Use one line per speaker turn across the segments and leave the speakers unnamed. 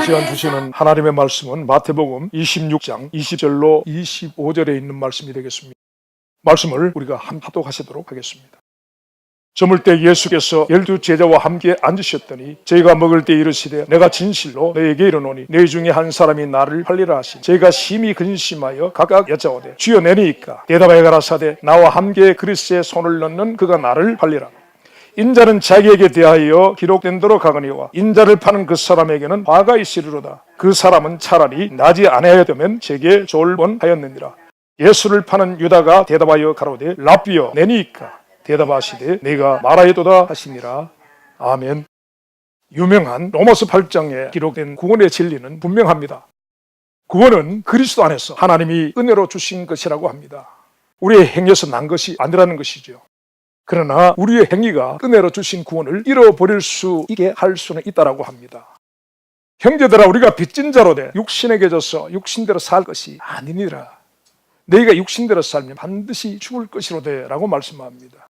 시간 주시는 하나님의 말씀은 마태복음 26장 20절로 25절에 있는 말씀이 되겠습니다. 말씀을 우리가 합독하시도록 하겠습니다. 저물 때 예수께서 12 제자와 함께 앉으셨더니 저희가 먹을 때 이르시되 내가 진실로 너에게 이르노니 너희 중에 한 사람이 나를 팔리라 하시니 저희가 심히 근심하여 각각 여짜오되 주여 내니이까 대답하여 가라사대 나와 함께 그리스에 손을 넣는 그가 나를 팔리라. 인자는 자기에게 대하여 기록된 대로 가거니와 인자를 파는 그 사람에게는 화가 있으리로다. 그 사람은 차라리 나지 아니하였다면 제게 좋을 뻔하였느니라. 예수를 파는 유다가 대답하여 가로되 랍비여 내니이까 대답하시되 내가 말하였도다 하시니라. 아멘. 유명한 로마서 8장에 기록된 구원의 진리는 분명합니다. 구원은 그리스도 안에서 하나님이 은혜로 주신 것이라고 합니다. 우리의 행위에서 난 것이 아니라는 것이죠. 그러나 우리의 행위가 은혜로 주신 구원을 잃어버릴 수 있게 할 수는 있다고 합니다. 형제들아, 우리가 빚진 자로 돼 육신에게 져서 육신대로 살 것이 아니니라. 너희가 육신대로 살면 반드시 죽을 것이로되 라고 말씀합니다.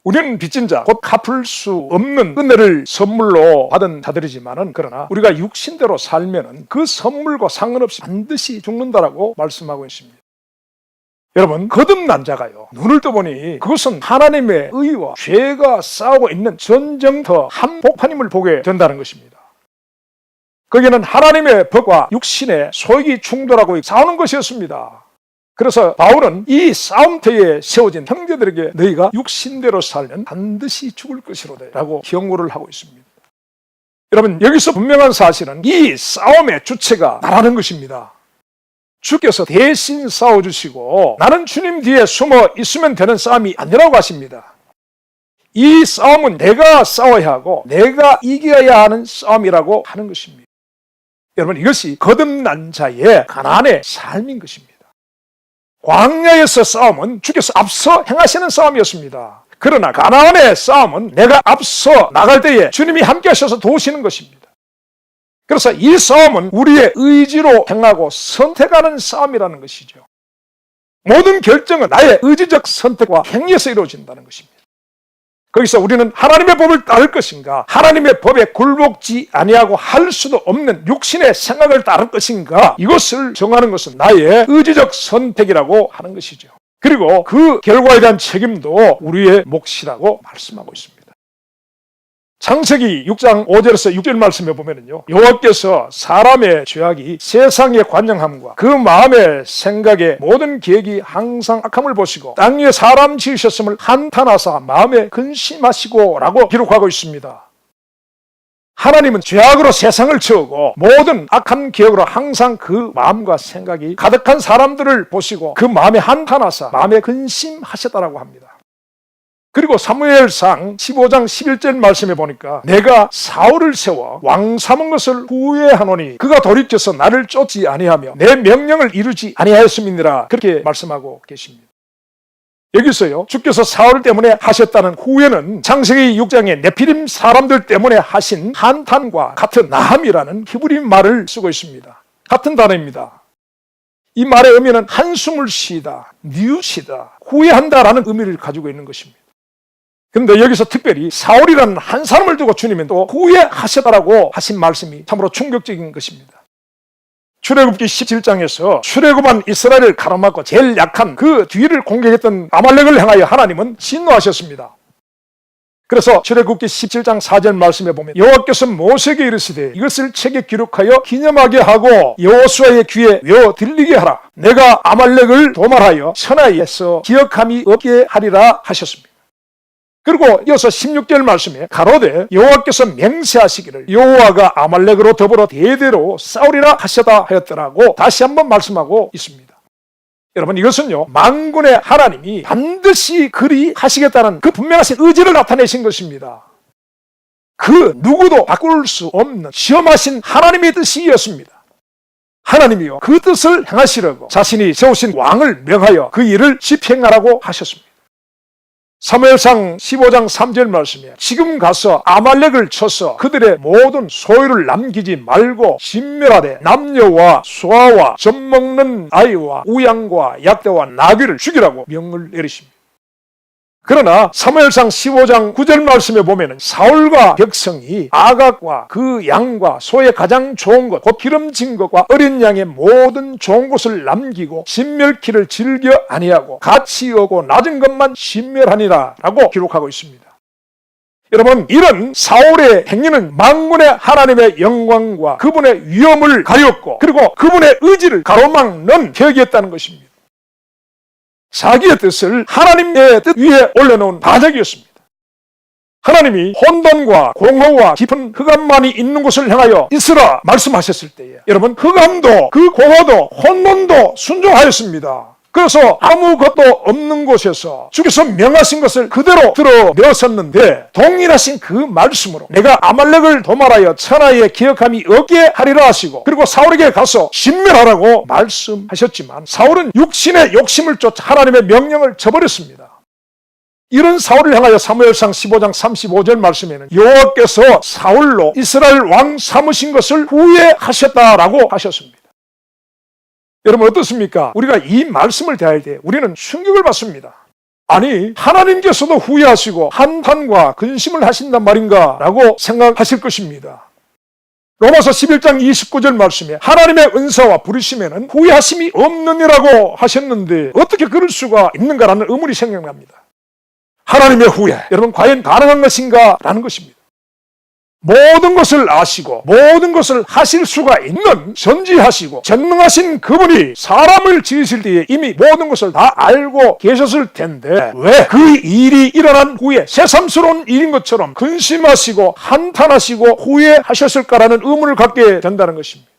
우리는 빚진 자, 곧 갚을 수 없는 은혜를 선물로 받은 자들이지만은 그러나 우리가 육신대로 살면은 그 선물과 상관없이 반드시 죽는다라고 말씀하고 있습니다. 여러분, 거듭난 자가요, 눈을 떠보니 그것은 하나님의 의와 죄가 싸우고 있는 전쟁터 한복판임을 보게 된다는 것입니다. 거기는 하나님의 법과 육신의 소욕이 충돌하고 싸우는 것이었습니다. 그래서 바울은 이 싸움터에 세워진 형제들에게 너희가 육신대로 살면 반드시 죽을 것이로되 라고 경고를 하고 있습니다. 여러분, 여기서 분명한 사실은 이 싸움의 주체가 나라는 것입니다. 주께서 대신 싸워주시고 나는 주님 뒤에 숨어 있으면 되는 싸움이 아니라고 하십니다. 이 싸움은 내가 싸워야 하고 내가 이겨야 하는 싸움이라고 하는 것입니다. 여러분, 이것이 거듭난 자의 가나안의 삶인 것입니다. 광야에서 싸움은 주께서 앞서 행하시는 싸움이었습니다. 그러나 가나안의 싸움은 내가 앞서 나갈 때에 주님이 함께 하셔서 도우시는 것입니다. 그래서 이 싸움은 우리의 의지로 행하고 선택하는 싸움이라는 것이죠. 모든 결정은 나의 의지적 선택과 행위에서 이루어진다는 것입니다. 거기서 우리는 하나님의 법을 따를 것인가, 하나님의 법에 굴복지 아니하고 할 수도 없는 육신의 생각을 따를 것인가, 이것을 정하는 것은 나의 의지적 선택이라고 하는 것이죠. 그리고 그 결과에 대한 책임도 우리의 몫이라고 말씀하고 있습니다. 창세기 6장 5절에서 6절 말씀에 보면요, 여호와께서 사람의 죄악이 세상의 관영함과 그 마음의 생각의 모든 계획이 항상 악함을 보시고 땅 위에 사람 지으셨음을 한탄하사 마음에 근심하시고 라고 기록하고 있습니다. 하나님은 죄악으로 세상을 채우고 모든 악한 기억으로 항상 그 마음과 생각이 가득한 사람들을 보시고 그 마음에 한탄하사 마음에 근심하셨다라고 합니다. 그리고 사무엘상 15장 11절 말씀에 보니까 내가 사울을 세워 왕 삼은 것을 후회하노니 그가 돌이켜서 나를 쫓지 아니하며 내 명령을 이루지 아니하였음이니라, 그렇게 말씀하고 계십니다. 여기서요, 주께서 사울 때문에 하셨다는 후회는 창세기 6장의 네피림 사람들 때문에 하신 한탄과 같은 나함이라는 히브리 말을 쓰고 있습니다. 같은 단어입니다. 이 말의 의미는 한숨을 쉬다, 뉘우시다, 후회한다라는 의미를 가지고 있는 것입니다. 그런데 여기서 특별히 사울이라는 한 사람을 두고 주님은 또 후회하셨다라고 하신 말씀이 참으로 충격적인 것입니다. 출애굽기 17장에서 출애굽한 이스라엘을 가로막고 제일 약한 그 뒤를 공격했던 아말렉을 향하여 하나님은 진노하셨습니다. 그래서 출애굽기 17장 4절 말씀에 보면 여호와께서 모세에게 이르시되 이것을 책에 기록하여 기념하게 하고 여호수아의 귀에 외워 들리게 하라. 내가 아말렉을 도말하여 천하에서 기억함이 없게 하리라 하셨습니다. 그리고 이어서 16절 말씀에 가로되 여호와께서 맹세하시기를 여호와가 아말렉으로 더불어 대대로 싸우리라 하셨다 하였더라고 다시 한번 말씀하고 있습니다. 여러분, 이것은요, 만군의 하나님이 반드시 그리 하시겠다는 그 분명하신 의지를 나타내신 것입니다. 그 누구도 바꿀 수 없는 시험하신 하나님의 뜻이었습니다. 하나님이요, 그 뜻을 행하시려고 자신이 세우신 왕을 명하여 그 일을 집행하라고 하셨습니다. 사무엘상 15장 3절 말씀에 지금 가서 아말렉을 쳐서 그들의 모든 소유를 남기지 말고 진멸하되 남녀와 소아와 젖먹는 아이와 우양과 약대와 나귀를 죽이라고 명을 내리십니다. 그러나 사무엘상 15장 9절 말씀에 보면은 사울과 백성이 아각과 그 양과 소의 가장 좋은 것, 곧 기름진 것과 어린 양의 모든 좋은 것을 남기고 진멸키를 즐겨 아니하고 가치 없고 낮은 것만 진멸하니라 라고 기록하고 있습니다. 여러분, 이런 사울의 행위는 만군의 하나님의 영광과 그분의 위엄을 가렸고 그리고 그분의 의지를 가로막는 벽이었다는 것입니다. 자기의 뜻을 하나님의 뜻 위에 올려놓은 반역이었습니다. 하나님이 혼돈과 공허와 깊은 흑암만이 있는 곳을 향하여 있으라 말씀하셨을 때에 여러분, 흑암도 그 공허도 혼돈도 순종하였습니다. 그래서 아무것도 없는 곳에서 주께서 명하신 것을 그대로 드러내었었는데 동일하신 그 말씀으로 내가 아말렉을 도말하여 천하에 기억함이 없게 하리라 하시고 그리고 사울에게 가서 진멸하라고 말씀하셨지만 사울은 육신의 욕심을 쫓아 하나님의 명령을 저버렸습니다. 이런 사울을 향하여 사무엘상 15장 35절 말씀에는 여호와께서 사울로 이스라엘 왕 삼으신 것을 후회하셨다라고 하셨습니다. 여러분 어떻습니까? 우리가 이 말씀을 대할 때 우리는 충격을 받습니다. 아니, 하나님께서도 후회하시고 한탄과 근심을 하신단 말인가 라고 생각하실 것입니다. 로마서 11장 29절 말씀에 하나님의 은사와 부르심에는 후회하심이 없느니라고 하셨는데 어떻게 그럴 수가 있는가라는 의문이 생각납니다. 하나님의 후회, 여러분 과연 가능한 것인가 라는 것입니다. 모든 것을 아시고 모든 것을 하실 수가 있는 전지하시고 전능하신 그분이 사람을 지으실 때에 이미 모든 것을 다 알고 계셨을 텐데 왜 그 일이 일어난 후에 새삼스러운 일인 것처럼 근심하시고 한탄하시고 후회하셨을까라는 의문을 갖게 된다는 것입니다.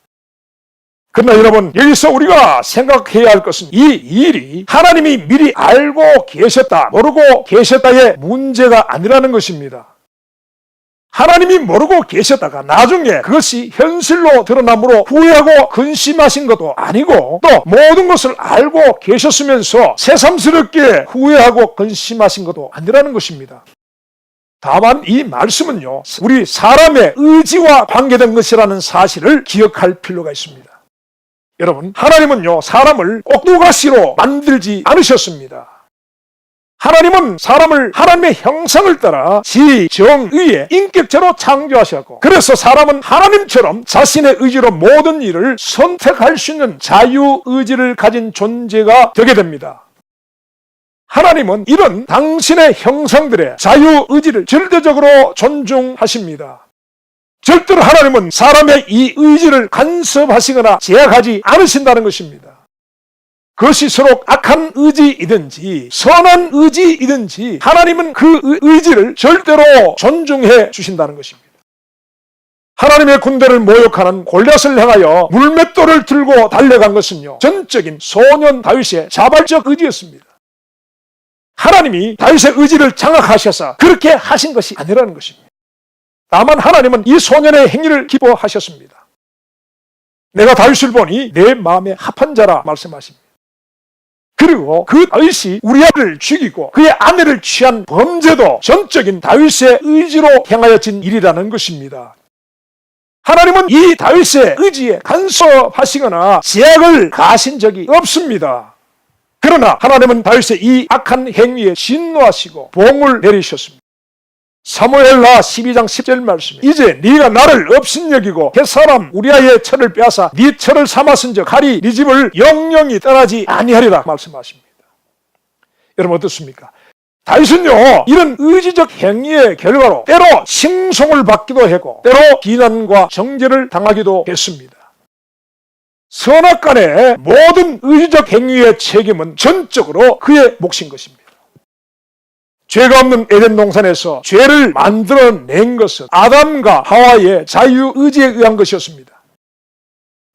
그러나 여러분, 여기서 우리가 생각해야 할 것은 이 일이 하나님이 미리 알고 계셨다, 모르고 계셨다의 문제가 아니라는 것입니다. 하나님이 모르고 계셨다가 나중에 그것이 현실로 드러남으로 후회하고 근심하신 것도 아니고 또 모든 것을 알고 계셨으면서 새삼스럽게 후회하고 근심하신 것도 아니라는 것입니다. 다만 이 말씀은요, 우리 사람의 의지와 관계된 것이라는 사실을 기억할 필요가 있습니다. 여러분, 하나님은요, 사람을 꼭두가시로 만들지 않으셨습니다. 하나님은 사람을 하나님의 형상을 따라 지정의의 인격체로 창조하셨고 그래서 사람은 하나님처럼 자신의 의지로 모든 일을 선택할 수 있는 자유의지를 가진 존재가 되게 됩니다. 하나님은 이런 당신의 형상들의 자유의지를 절대적으로 존중하십니다. 절대로 하나님은 사람의 이 의지를 간섭하시거나 제약하지 않으신다는 것입니다. 그것이 서로 악한 의지이든지 선한 의지이든지 하나님은 그 의지를 절대로 존중해 주신다는 것입니다. 하나님의 군대를 모욕하는 골리앗을 향하여 물맷돌을 들고 달려간 것은요, 전적인 소년 다윗의 자발적 의지였습니다. 하나님이 다윗의 의지를 장악하셔서 그렇게 하신 것이 아니라는 것입니다. 다만 하나님은 이 소년의 행위를 기뻐하셨습니다. 내가 다윗을 보니 내 마음에 합한 자라 말씀하십니다. 그리고 그 다윗이 우리아를 죽이고 그의 아내를 취한 범죄도 전적인 다윗의 의지로 행하여진 일이라는 것입니다. 하나님은 이 다윗의 의지에 간섭하시거나 제약을 가하신 적이 없습니다. 그러나 하나님은 다윗의 이 악한 행위에 진노하시고 봉을 내리셨습니다. 사무엘하 12장 10절 말씀에 이제 네가 나를 업신여기고 햇사람 우리아의 철을 빼앗아 네 철을 삼았은즉 칼이 네 집을 영영히 떠나지 아니하리라 말씀하십니다. 여러분 어떻습니까? 다윗은요, 이런 의지적 행위의 결과로 때로 칭송을 받기도 했고 때로 비난과 정죄를 당하기도 했습니다. 선악간의 모든 의지적 행위의 책임은 전적으로 그의 몫인 것입니다. 죄가 없는 에덴 동산에서 죄를 만들어낸 것은 아담과 하와의 자유의지에 의한 것이었습니다.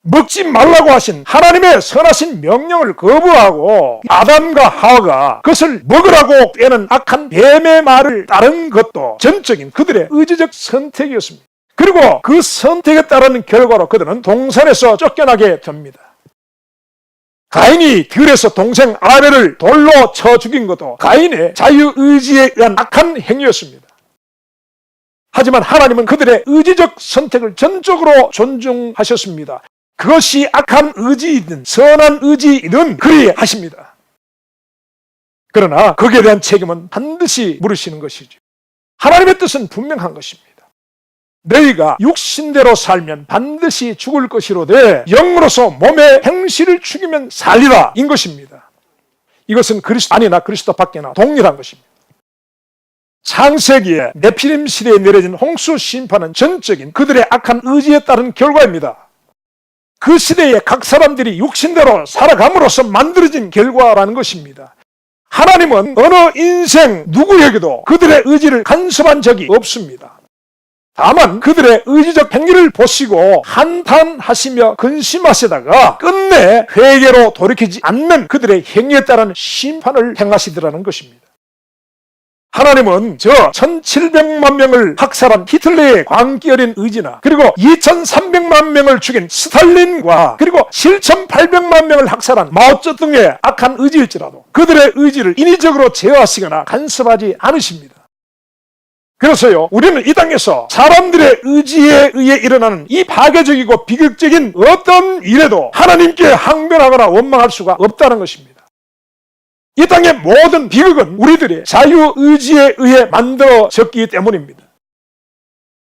먹지 말라고 하신 하나님의 선하신 명령을 거부하고 아담과 하와가 그것을 먹으라고 떼는 악한 뱀의 말을 따른 것도 전적인 그들의 의지적 선택이었습니다. 그리고 그 선택에 따른 결과로 그들은 동산에서 쫓겨나게 됩니다. 가인이 들에서 동생 아벨을 돌로 쳐 죽인 것도 가인의 자유의지에 의한 악한 행위였습니다. 하지만 하나님은 그들의 의지적 선택을 전적으로 존중하셨습니다. 그것이 악한 의지이든 선한 의지이든 그리하십니다. 그러나 거기에 대한 책임은 반드시 물으시는 것이죠. 하나님의 뜻은 분명한 것입니다. 너희가 육신대로 살면 반드시 죽을 것이로되 영으로서 몸의 행실을 죽이면 살리라 인 것입니다. 이것은 그리스도 아니나 그리스도 밖에나 동일한 것입니다. 창세기에 네피림 시대에 내려진 홍수 심판은 전적인 그들의 악한 의지에 따른 결과입니다. 그 시대에 각 사람들이 육신대로 살아감으로써 만들어진 결과라는 것입니다. 하나님은 어느 인생 누구에게도 그들의 의지를 간섭한 적이 없습니다. 다만 그들의 의지적 행위를 보시고 한탄하시며 근심하시다가 끝내 회개로 돌이키지 않는 그들의 행위에 따른 심판을 행하시더라는 것입니다. 하나님은 저 1700만 명을 학살한 히틀러의 광기 어린 의지나 그리고 2300만 명을 죽인 스탈린과 그리고 7800만 명을 학살한 마오쩌둥의 악한 의지일지라도 그들의 의지를 인위적으로 제어하시거나 간섭하지 않으십니다. 그래서요, 우리는 이 땅에서 사람들의 의지에 의해 일어나는 이 파괴적이고 비극적인 어떤 일에도 하나님께 항변하거나 원망할 수가 없다는 것입니다. 이 땅의 모든 비극은 우리들의 자유의지에 의해 만들어졌기 때문입니다.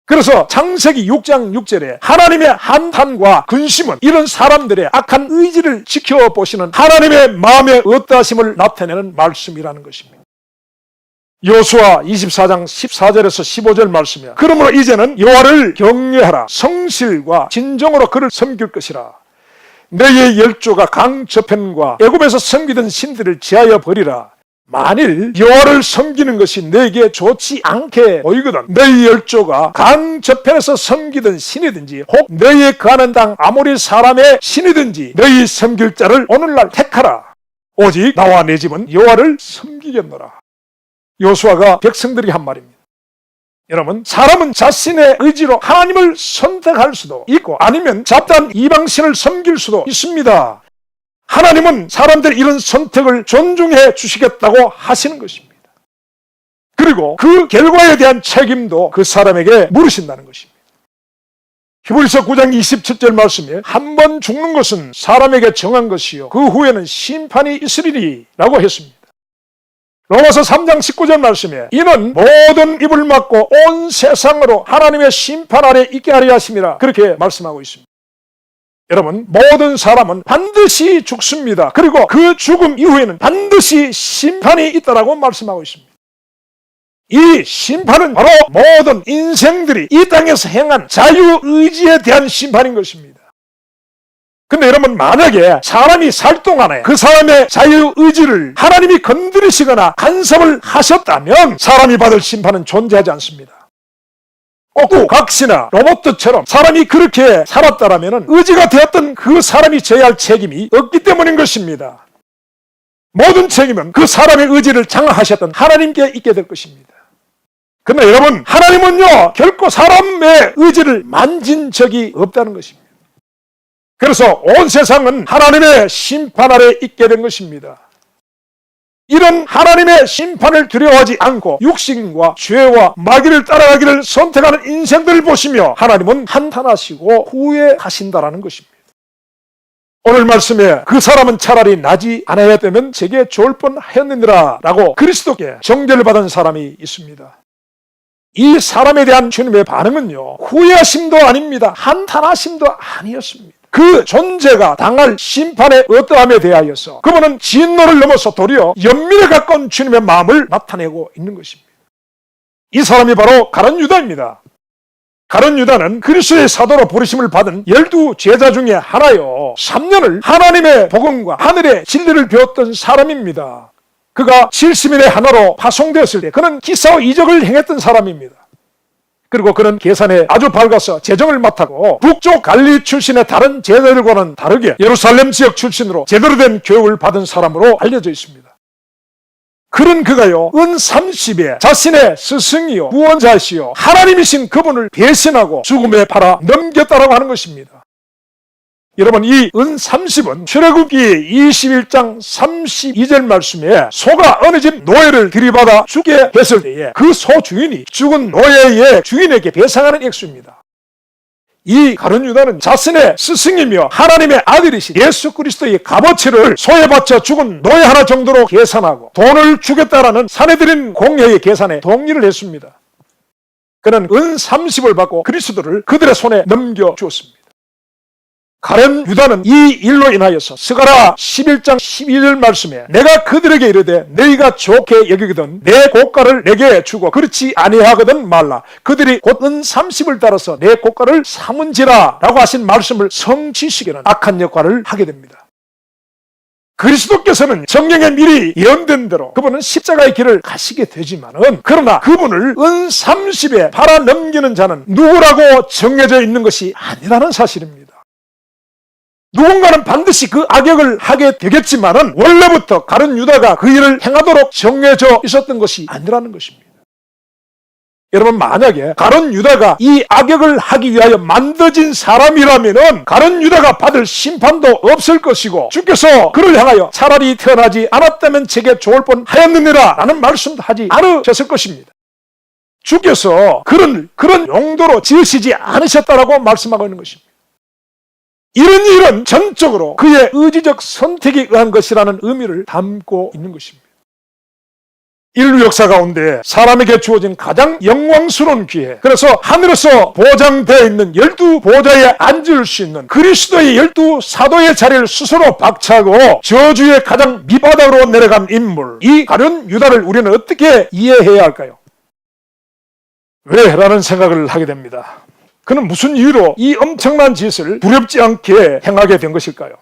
그래서 창세기 6장 6절에 하나님의 한탄과 근심은 이런 사람들의 악한 의지를 지켜보시는 하나님의 마음의 어떠하심을 나타내는 말씀이라는 것입니다. 여호수아 24장 14절에서 15절 말씀이야. 그러므로 이제는 여호와를 경외하라. 성실과 진정으로 그를 섬길 것이라. 너희의 열조가 강 저편과 애굽에서 섬기던 신들을 제하여 버리라. 만일 여호와를 섬기는 것이 너에게 좋지 않게 보이거든 너희 열조가 강 저편에서 섬기던 신이든지 혹 너희의 거하는 땅 아모리 사람의 신이든지 너희 섬길 자를 오늘날 택하라. 오직 나와 내 집은 여호와를 섬기겠노라. 여호수아가 백성들이 한 말입니다. 여러분, 사람은 자신의 의지로 하나님을 선택할 수도 있고 아니면 잡다한 이방신을 섬길 수도 있습니다. 하나님은 사람들의 이런 선택을 존중해 주시겠다고 하시는 것입니다. 그리고 그 결과에 대한 책임도 그 사람에게 물으신다는 것입니다. 히브리서 9장 27절 말씀에 한 번 죽는 것은 사람에게 정한 것이요 그 후에는 심판이 있으리니 라고 했습니다. 로마서 3장 19절 말씀에 이는 모든 입을 막고 온 세상으로 하나님의 심판 아래 있게 하려 하심이라 그렇게 말씀하고 있습니다. 여러분, 모든 사람은 반드시 죽습니다. 그리고 그 죽음 이후에는 반드시 심판이 있다라고 말씀하고 있습니다. 이 심판은 바로 모든 인생들이 이 땅에서 행한 자유의지에 대한 심판인 것입니다. 근데 여러분, 만약에 사람이 살 동안에 그 사람의 자유의지를 하나님이 건드리시거나 간섭을 하셨다면 사람이 받을 심판은 존재하지 않습니다. 꼭 각시나 로봇처럼 사람이 그렇게 살았다면 의지가 되었던 그 사람이 져야 할 책임이 없기 때문인 것입니다. 모든 책임은 그 사람의 의지를 장악하셨던 하나님께 있게 될 것입니다. 그러나 여러분, 하나님은요 결코 사람의 의지를 만진 적이 없다는 것입니다. 그래서 온 세상은 하나님의 심판 아래 있게 된 것입니다. 이런 하나님의 심판을 두려워하지 않고 육신과 죄와 마귀를 따라가기를 선택하는 인생들을 보시며 하나님은 한탄하시고 후회하신다라는 것입니다. 오늘 말씀에 그 사람은 차라리 나지 않아야 되면 제게 좋을 뻔하였느니라 라고 그리스도께 정죄를 받은 사람이 있습니다. 이 사람에 대한 주님의 반응은요 후회하심도 아닙니다. 한탄하심도 아니었습니다. 그 존재가 당할 심판의 어떠함에 대하여서 그분은 진노를 넘어서 도리어 연민에 가까운 주님의 마음을 나타내고 있는 것입니다. 이 사람이 바로 가룟 유다입니다. 가룟 유다는 그리스도의 사도로 부르심을 받은 12 제자 중에 하나요. 3년을 하나님의 복음과 하늘의 진리를 배웠던 사람입니다. 그가 70인의 하나로 파송되었을 때 그는 기사와 이적을 행했던 사람입니다. 그리고 그는 계산에 아주 밝아서 재정을 맡았고 북쪽 갈리 출신의 다른 제자들과는 다르게 예루살렘 지역 출신으로 제대로 된 교육을 받은 사람으로 알려져 있습니다. 그런 그가요 은 30에 자신의 스승이요 구원자시요 하나님이신 그분을 배신하고 죽음에 팔아 넘겼다라고 하는 것입니다. 여러분, 이 은 30은 출애굽기 21장 32절 말씀에 소가 어느 집 노예를 들이받아 죽게 했을 때에 그 소 주인이 죽은 노예의 주인에게 배상하는 액수입니다. 이 가룟 유다는 자신의 스승이며 하나님의 아들이신 예수 그리스도의 값어치를 소에 바쳐 죽은 노예 하나 정도로 계산하고 돈을 주겠다라는 사내들인 공회의 계산에 동의를 했습니다. 그는 은 30을 받고 그리스도를 그들의 손에 넘겨주었습니다. 가룟 유다는 이 일로 인하여서 스가랴 11장 12절 말씀에 내가 그들에게 이르되 너희가 좋게 여기거든 내 고가를 내게 주고 그렇지 아니하거든 말라. 그들이 곧 은 30을 따라서 내 고가를 삼은지라 라고 하신 말씀을 성취시키는 악한 역할을 하게 됩니다. 그리스도께서는 성경에 미리 예언된 대로 그분은 십자가의 길을 가시게 되지만은 그러나 그분을 은 30에 팔아넘기는 자는 누구라고 정해져 있는 것이 아니라는 사실입니다. 누군가는 반드시 그 악역을 하게 되겠지만은 원래부터 가룟 유다가 그 일을 행하도록 정해져 있었던 것이 아니라는 것입니다. 여러분, 만약에 가룟 유다가 이 악역을 하기 위하여 만들어진 사람이라면은 가룟 유다가 받을 심판도 없을 것이고 주께서 그를 향하여 차라리 태어나지 않았다면 제게 좋을 뻔하였느니라 라는 말씀도 하지 않으셨을 것입니다. 주께서 그런 용도로 지으시지 않으셨다라고 말씀하고 있는 것입니다. 이런 일은 전적으로 그의 의지적 선택에 의한 것이라는 의미를 담고 있는 것입니다. 인류 역사 가운데 사람에게 주어진 가장 영광스러운 기회, 그래서 하늘에서 보장되어 있는 12보좌에 앉을 수 있는 그리스도의 12사도의 자리를 스스로 박차고 저주의 가장 밑바닥으로 내려간 인물, 이 가룟 유다를 우리는 어떻게 이해해야 할까요? 왜? 라는 생각을 하게 됩니다. 그는 무슨 이유로 이 엄청난 짓을 두렵지 않게 행하게 된 것일까요?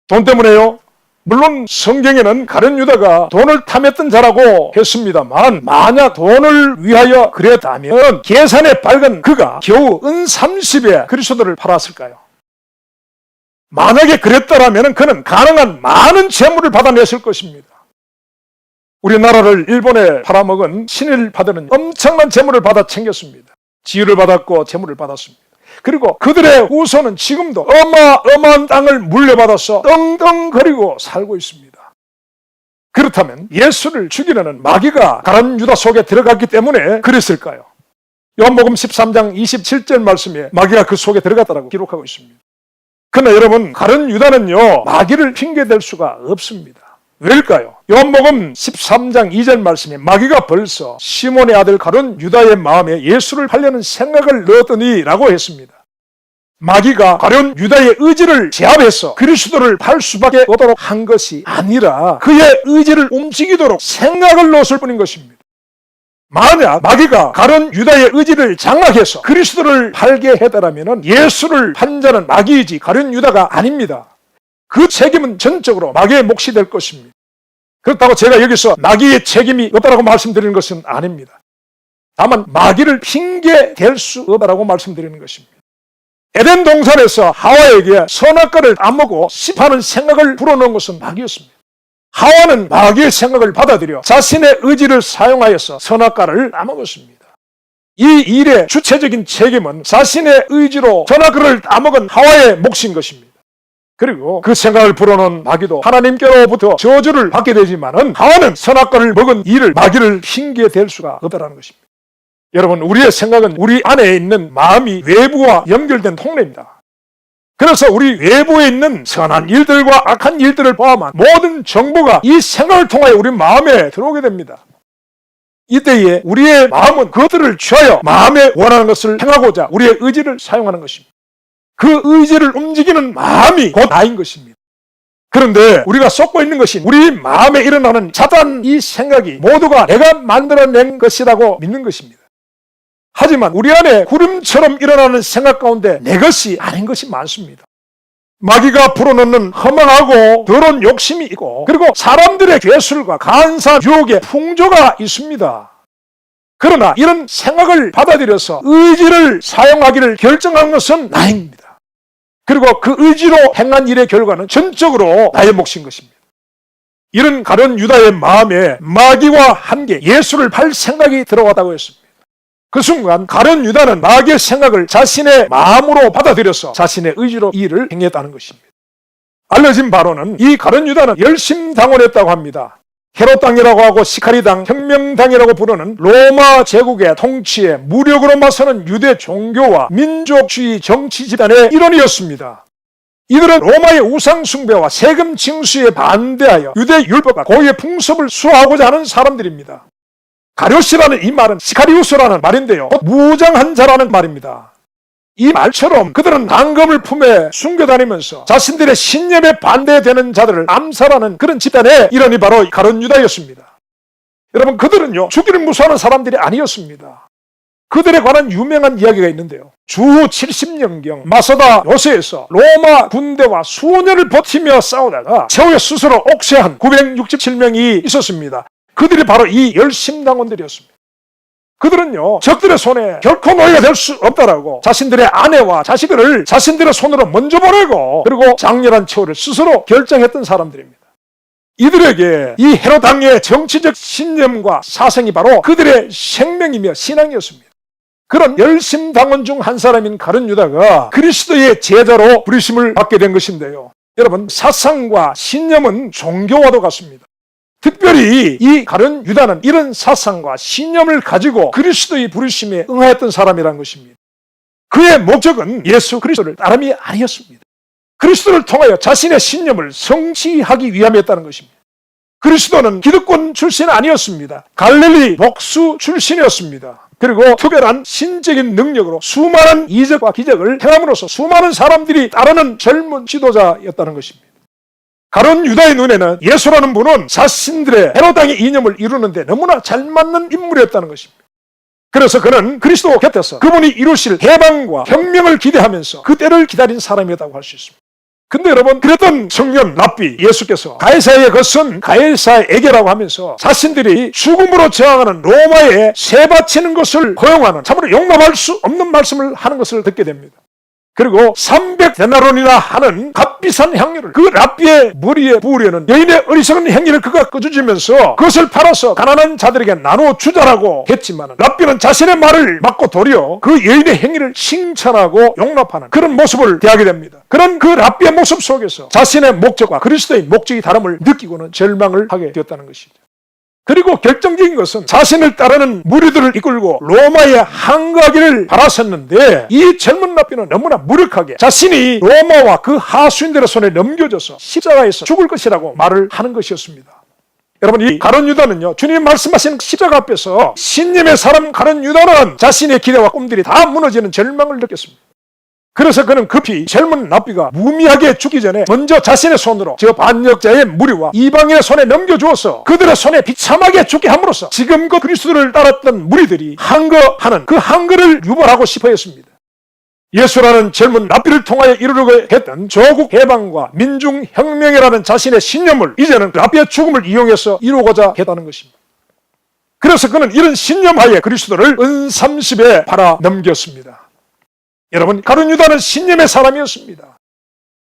돈 때문에요? 물론 성경에는 가룟 유다가 돈을 탐했던 자라고 했습니다만 만약 돈을 위하여 그랬다면 계산에 밝은 그가 겨우 은 30에 그리스도를 팔았을까요? 만약에 그랬다면 그는 가능한 많은 재물을 받아냈을 것입니다. 우리나라를 일본에 팔아먹은 신일파들은 엄청난 재물을 받아 챙겼습니다. 지위를 받았고 재물을 받았습니다. 그리고 그들의 후손은 지금도 어마어마한 땅을 물려받아서 떵떵거리고 살고 있습니다. 그렇다면 예수를 죽이려는 마귀가 가룟 유다 속에 들어갔기 때문에 그랬을까요? 요한복음 13장 27절 말씀에 마귀가 그 속에 들어갔다고 기록하고 있습니다. 그러나 여러분, 가룟 유다는요 마귀를 핑계댈 수가 없습니다. 왜일까요? 요한복음 13장 2절 말씀에 마귀가 벌써 시몬의 아들 가룟 유다의 마음에 예수를 팔려는 생각을 넣었더니 라고 했습니다. 마귀가 가룟 유다의 의지를 제압해서 그리스도를 팔 수밖에 없도록 한 것이 아니라 그의 의지를 움직이도록 생각을 넣었을 뿐인 것입니다. 만약 마귀가 가룟 유다의 의지를 장악해서 그리스도를 팔게 해달라면 예수를 판 자는 마귀이지 가룟 유다가 아닙니다. 그 책임은 전적으로 마귀의 몫이 될 것입니다. 그렇다고 제가 여기서 마귀의 책임이 없다라고 말씀드리는 것은 아닙니다. 다만 마귀를 핑계댈 수 없다라고 말씀드리는 것입니다. 에덴 동산에서 하와에게 선악과를 따먹고 씹하는 생각을 불어넣은 것은 마귀였습니다. 하와는 마귀의 생각을 받아들여 자신의 의지를 사용하여서 선악과를 따먹었습니다. 이 일의 주체적인 책임은 자신의 의지로 선악과를 따먹은 하와의 몫인 것입니다. 그리고 그 생각을 불어넣은 마귀도 하나님께로부터 저주를 받게 되지만은 하와는 선악과를 먹은 일을 마귀를 핑계댈 수가 없다는 것입니다. 여러분, 우리의 생각은 우리 안에 있는 마음이 외부와 연결된 통로입니다. 그래서 우리 외부에 있는 선한 일들과 악한 일들을 포함한 모든 정보가 이 생각을 통하여 우리 마음에 들어오게 됩니다. 이때에 우리의 마음은 그것들을 취하여 마음에 원하는 것을 행하고자 우리의 의지를 사용하는 것입니다. 그 의지를 움직이는 마음이 곧 나인 것입니다. 그런데 우리가 쏟고 있는 것이 우리 마음에 일어나는 자단 이 생각이 모두가 내가 만들어낸 것이라고 믿는 것입니다. 하지만 우리 안에 구름처럼 일어나는 생각 가운데 내 것이 아닌 것이 많습니다. 마귀가 불어넣는 허망하고 더러운 욕심이 있고 그리고 사람들의 괴술과 간사 유혹의 풍조가 있습니다. 그러나 이런 생각을 받아들여서 의지를 사용하기를 결정한 것은 나입니다. 그리고 그 의지로 행한 일의 결과는 전적으로 나의 몫인 것입니다. 이런 가룟 유다의 마음에 마귀와 함께 예수를 팔 생각이 들어왔다고 했습니다. 그 순간 가룟 유다는 마귀의 생각을 자신의 마음으로 받아들여서 자신의 의지로 이 일을 행했다는 것입니다. 알려진 바로는 이 가룟 유다는 열심당원했다고 합니다. 헤롯 당이라고 하고 시카리 당, 혁명당이라고 부르는 로마 제국의 통치에 무력으로 맞서는 유대 종교와 민족주의 정치 집단의 일원이었습니다. 이들은 로마의 우상 숭배와 세금 징수에 반대하여 유대 율법과 고유의 풍습을 수호하고자 하는 사람들입니다. 가룟시라는 이 말은 시카리우스라는 말인데요, 곧 무장한 자라는 말입니다. 이 말처럼 그들은 당금을 품에 숨겨다니면서 자신들의 신념에 반대되는 자들을 암살하는 그런 집단의 일원이 바로 가룟 유다였습니다. 여러분, 그들은요, 죽기를 무서워하는 사람들이 아니었습니다. 그들에 관한 유명한 이야기가 있는데요, 주 70년경 마사다 요새에서 로마 군대와 수년을 버티며 싸우다가 최후의 스스로 옥새한 967명이 있었습니다. 그들이 바로 이 열심당원들이었습니다. 그들은요, 적들의 손에 결코 노예가 될 수 없다라고 자신들의 아내와 자식을 자신들의 손으로 먼저 보내고, 그리고 장렬한 최후를 스스로 결정했던 사람들입니다. 이들에게 이 헤롯 왕의 정치적 신념과 사상이 바로 그들의 생명이며 신앙이었습니다. 그런 열심당원 중 한 사람인 가룟 유다가 그리스도의 제자로 부르심을 받게 된 것인데요, 여러분, 사상과 신념은 종교와도 같습니다. 특별히 이 가룟 유다는 이런 사상과 신념을 가지고 그리스도의 부르심에 응하였던 사람이라는 것입니다. 그의 목적은 예수 그리스도를 따름이 아니었습니다. 그리스도를 통하여 자신의 신념을 성취하기 위함이었다는 것입니다. 그리스도는 기득권 출신 아니었습니다. 갈릴리 목수 출신이었습니다. 그리고 특별한 신적인 능력으로 수많은 이적과 기적을 행함으로써 수많은 사람들이 따르는 젊은 지도자였다는 것입니다. 가룟 유다의 눈에는 예수라는 분은 자신들의 헤롯 왕의 이념을 이루는데 너무나 잘 맞는 인물이었다는 것입니다. 그래서 그는 그리스도 곁에서 그분이 이루실 해방과 혁명을 기대하면서 그 때를 기다린 사람이었다고 할 수 있습니다. 근데 여러분, 그랬던 청년 랍비 예수께서 가이사의 것은 가이사에게라고 하면서 자신들이 죽음으로 저항하는 로마에 세 바치는 것을 허용하는, 참으로 용납할 수 없는 말씀을 하는 것을 듣게 됩니다. 그리고 300데나론이나 하는 값비싼 향료를 그 랍비의 머리에 부으려는 여인의 어리석은 행위를 그가 꺼주면서 그것을 팔아서 가난한 자들에게 나누어 주자라고 했지만, 랍비는 자신의 말을 막고 도리어 그 여인의 행위를 칭찬하고 용납하는 그런 모습을 대하게 됩니다. 그런 그 랍비의 모습 속에서 자신의 목적과 그리스도의 목적이 다름을 느끼고는 절망을 하게 되었다는 것이죠. 그리고 결정적인 것은 자신을 따르는 무리들을 이끌고 로마에 항거하기를 바랐었는데, 이 젊은 랍비는 너무나 무력하게 자신이 로마와 그 하수인들의 손에 넘겨져서 십자가에서 죽을 것이라고 말을 하는 것이었습니다. 여러분, 이 가룟 유다는요, 주님이 말씀하신 십자가 앞에서 신님의 사람 가룟 유다는 자신의 기대와 꿈들이 다 무너지는 절망을 느꼈습니다. 그래서 그는 급히 젊은 랍비가 무미하게 죽기 전에 먼저 자신의 손으로 저 반역자의 무리와 이방인의 손에 넘겨주어서 그들의 손에 비참하게 죽게 함으로써 지금껏 그리스도를 따랐던 무리들이 항거하는 그 항거를 유발하고 싶어 했습니다. 예수라는 젊은 랍비를 통하여 이루려고 했던 조국 해방과 민중혁명이라는 자신의 신념을 이제는 랍비의 죽음을 이용해서 이루고자 했다는 것입니다. 그래서 그는 이런 신념하에 그리스도를 은삼십에 팔아 넘겼습니다. 여러분, 가룟 유다는 신념의 사람이었습니다.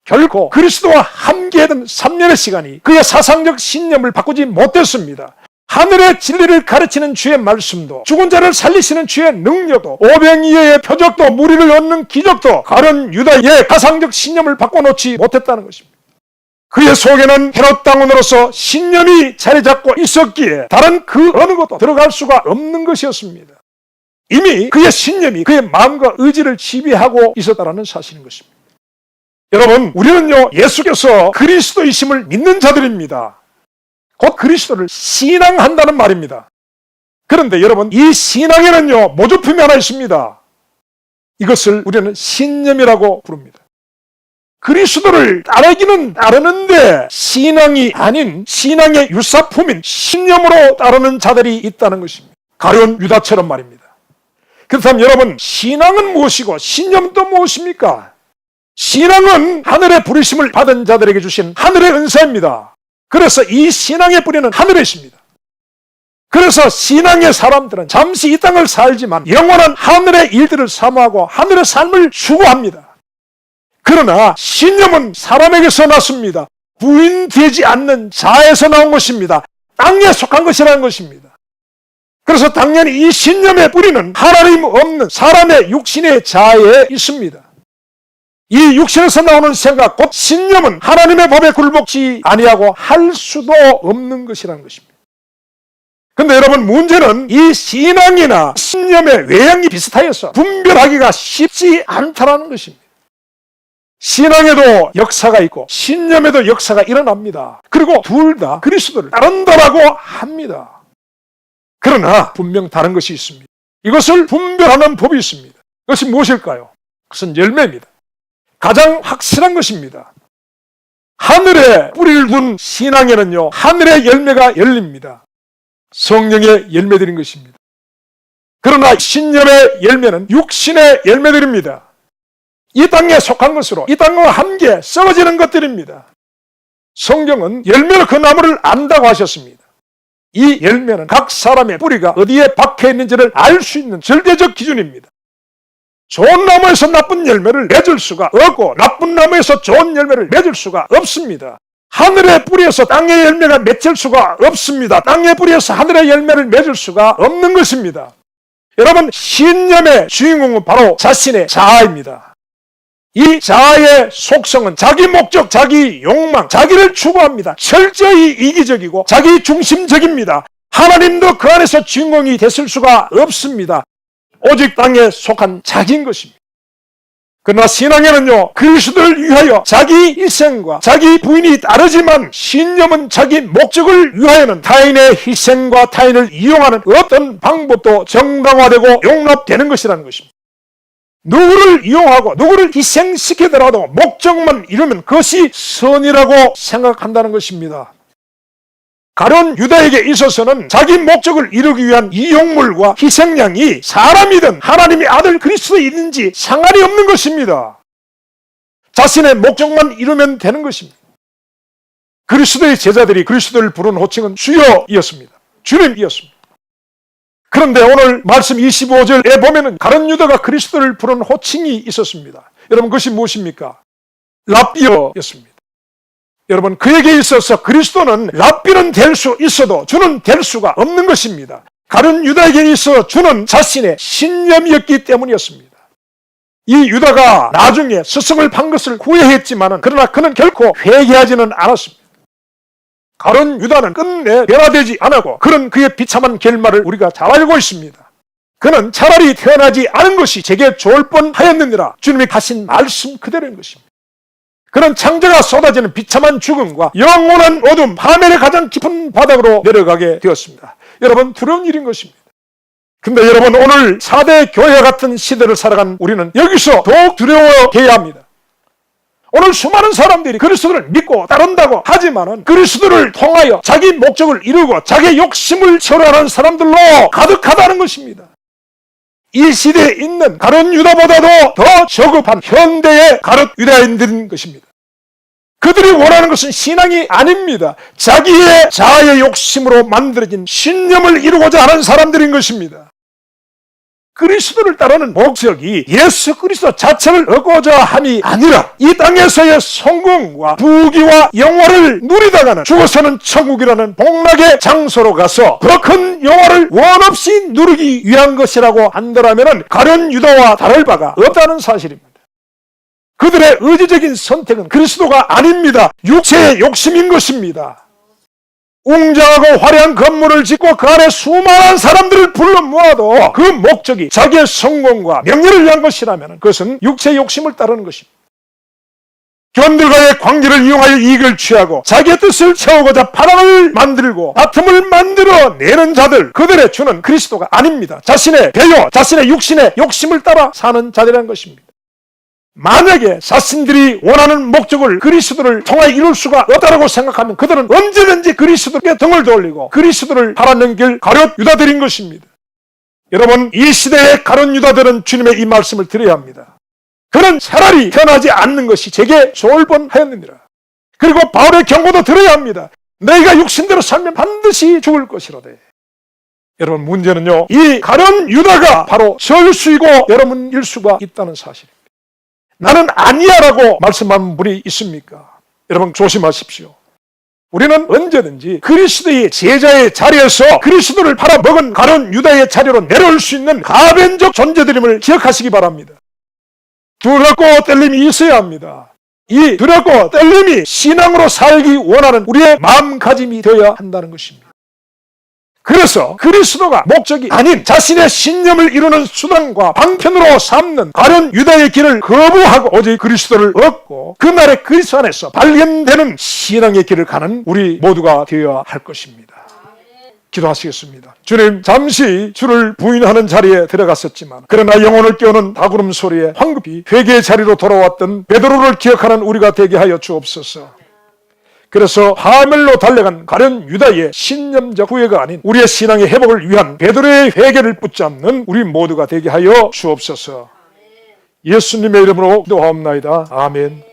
결코 그리스도와 함께했던 3년의 시간이 그의 사상적 신념을 바꾸지 못했습니다. 하늘의 진리를 가르치는 주의 말씀도, 죽은 자를 살리시는 주의 능력도, 오병이어의 표적도, 무리를 얻는 기적도 가룟 유다의 가상적 신념을 바꿔놓지 못했다는 것입니다. 그의 속에는 헤롯 당원으로서 신념이 자리 잡고 있었기에 다른 그 어느 것도 들어갈 수가 없는 것이었습니다. 이미 그의 신념이 그의 마음과 의지를 지배하고 있었다는 사실인 것입니다. 여러분, 우리는요, 예수께서 그리스도이심을 믿는 자들입니다. 곧 그리스도를 신앙한다는 말입니다. 그런데 여러분, 이 신앙에는요, 모조품이 하나 있습니다. 이것을 우리는 신념이라고 부릅니다. 그리스도를 따르기는 따르는데 신앙이 아닌 신앙의 유사품인 신념으로 따르는 자들이 있다는 것입니다. 가룟 유다처럼 말입니다. 그렇다면 여러분, 신앙은 무엇이고 신념은 또 무엇입니까? 신앙은 하늘의 부르심을 받은 자들에게 주신 하늘의 은사입니다. 그래서 이 신앙의 뿌리는 하늘에 있습니다. 그래서 신앙의 사람들은 잠시 이 땅을 살지만 영원한 하늘의 일들을 사모하고 하늘의 삶을 추구합니다. 그러나 신념은 사람에게서 났습니다. 부인되지 않는 자에서 나온 것입니다. 땅에 속한 것이라는 것입니다. 그래서 당연히 이 신념의 뿌리는 하나님 없는 사람의 육신의 자아에 있습니다. 이 육신에서 나오는 생각, 곧 신념은 하나님의 법에 굴복지 아니하고 할 수도 없는 것이라는 것입니다. 근데 여러분, 문제는 이 신앙이나 신념의 외형이 비슷하여서 분별하기가 쉽지 않다는 것입니다. 신앙에도 역사가 있고 신념에도 역사가 일어납니다. 그리고 둘 다 그리스도를 따른다라고 합니다. 그러나 분명 다른 것이 있습니다. 이것을 분별하는 법이 있습니다. 그것이 무엇일까요? 그것은 열매입니다. 가장 확실한 것입니다. 하늘에 뿌리를 둔 신앙에는요, 하늘의 열매가 열립니다. 성령의 열매들인 것입니다. 그러나 신념의 열매는 육신의 열매들입니다. 이 땅에 속한 것으로 이 땅과 함께 썩어지는 것들입니다. 성경은 열매로 그 나무를 안다고 하셨습니다. 이 열매는 각 사람의 뿌리가 어디에 박혀 있는지를 알 수 있는 절대적 기준입니다. 좋은 나무에서 나쁜 열매를 맺을 수가 없고 나쁜 나무에서 좋은 열매를 맺을 수가 없습니다. 하늘의 뿌리에서 땅의 열매가 맺힐 수가 없습니다. 땅의 뿌리에서 하늘의 열매를 맺을 수가 없는 것입니다. 여러분, 신념의 주인공은 바로 자신의 자아입니다. 이 자아의 속성은 자기 목적, 자기 욕망, 자기를 추구합니다. 철저히 이기적이고 자기 중심적입니다. 하나님도 그 안에서 주인공이 됐을 수가 없습니다. 오직 땅에 속한 자기인 것입니다. 그러나 신앙에는요, 그리스도를 위하여 자기 희생과 자기 부인이 다르지만 신념은 자기 목적을 위하여는 타인의 희생과 타인을 이용하는 어떤 방법도 정당화되고 용납되는 것이라는 것입니다. 누구를 이용하고 누구를 희생시키더라도 목적만 이루면 그것이 선이라고 생각한다는 것입니다. 가룟 유다에게 있어서는 자기 목적을 이루기 위한 이용물과 희생양이 사람이든 하나님의 아들 그리스도이든지 상관이 없는 것입니다. 자신의 목적만 이루면 되는 것입니다. 그리스도의 제자들이 그리스도를 부른 호칭은 주여이었습니다. 주님이었습니다. 그런데 오늘 말씀 25절에 보면은 가룟 유다가 그리스도를 부른 호칭이 있었습니다. 여러분, 그것이 무엇입니까? 랍비어였습니다. 여러분, 그에게 있어서 그리스도는 랍비는 될 수 있어도 주는 될 수가 없는 것입니다. 가룟 유다에게 있어 주는 자신의 신념이었기 때문이었습니다. 이 유다가 나중에 스승을 판 것을 후회했지만 그러나 그는 결코 회개하지는 않았습니다. 가룟 유다는 끝내 변화되지 않았고 그는 그의 비참한 결말을 우리가 잘 알고 있습니다. 그는 차라리 태어나지 않은 것이 제게 좋을 뻔하였느니라 주님이 하신 말씀 그대로인 것입니다. 그는 창조가 쏟아지는 비참한 죽음과 영원한 어둠, 하멜의 가장 깊은 바닥으로 내려가게 되었습니다. 여러분, 두려운 일인 것입니다. 근데 여러분, 오늘 4대 교회 같은 시대를 살아간 우리는 여기서 더욱 두려워해야 합니다. 오늘 수많은 사람들이 그리스도를 믿고 따른다고 하지만은 그리스도를 통하여 자기 목적을 이루고 자기 욕심을 채우려는 사람들로 가득하다는 것입니다. 이 시대에 있는 가룟 유다보다도 더 저급한 현대의 가룟 유다인들인 것입니다. 그들이 원하는 것은 신앙이 아닙니다. 자기의 자아의 욕심으로 만들어진 신념을 이루고자 하는 사람들인 것입니다. 그리스도를 따르는 목적이 예수 그리스도 자체를 얻고자 함이 아니라 이 땅에서의 성공과 부귀와 영화를 누리다가는 죽어서는 천국이라는 복락의 장소로 가서 더 큰 영화를 원없이 누리기 위한 것이라고 한다면 가룟 유다와 다를 바가 없다는 사실입니다. 그들의 의지적인 선택은 그리스도가 아닙니다. 육체의 욕심인 것입니다. 웅장하고 화려한 건물을 짓고 그 안에 수많은 사람들을 불러 모아도 그 목적이 자기의 성공과 명예를 위한 것이라면 그것은 육체의 욕심을 따르는 것입니다. 견들과의 관계를 이용하여 이익을 취하고 자기의 뜻을 채우고자 파랑을 만들고 다툼을 만들어내는 자들, 그들의 주는 그리스도가 아닙니다. 자신의 배요, 자신의 육신의 욕심을 따라 사는 자들이라는 것입니다. 만약에 자신들이 원하는 목적을 그리스도를 통하여 이룰 수가 없다고 생각하면 그들은 언제든지 그리스도께 등을 돌리고 그리스도를 팔아넘길 가룟 유다들인 것입니다. 여러분, 이 시대의 가룟 유다들은 주님의 이 말씀을 들어야 합니다. 그는 차라리 태어나지 않는 것이 제게 좋을 뻔하였느니라. 그리고 바울의 경고도 들어야 합니다. 너희가 육신대로 살면 반드시 죽을 것이로되. 여러분, 문제는요, 이 가룟 유다가 바로 저일수이고 여러분일 수가 있다는 사실입니다. 나는 아니야 라고 말씀하는 분이 있습니까? 여러분, 조심하십시오. 우리는 언제든지 그리스도의 제자의 자리에서 그리스도를 팔아먹은 가룟 유다의 자리로 내려올 수 있는 가변적 존재들임을 기억하시기 바랍니다. 두렵고 떨림이 있어야 합니다. 이 두렵고 떨림이 신앙으로 살기 원하는 우리의 마음가짐이 되어야 한다는 것입니다. 그래서 그리스도가 목적이 아닌 자신의 신념을 이루는 수단과 방편으로 삼는 가련 유다의 길을 거부하고 오직 그리스도를 얻고 그날의 그리스도 안에서 발견되는 신앙의 길을 가는 우리 모두가 되어야 할 것입니다. 기도하시겠습니다. 주님, 잠시 주를 부인하는 자리에 들어갔었지만 그러나 영혼을 깨우는 다구름 소리에 황급히 회개의 자리로 돌아왔던 베드로를 기억하는 우리가 되게 하여 주옵소서. 그래서 하멜로 달려간 가련 유다의 신념적 후회가 아닌 우리의 신앙의 회복을 위한 베드로의 회개를 붙잡는 우리 모두가 되게 하여 주옵소서. 예수님의 이름으로 기도하옵나이다. 아멘.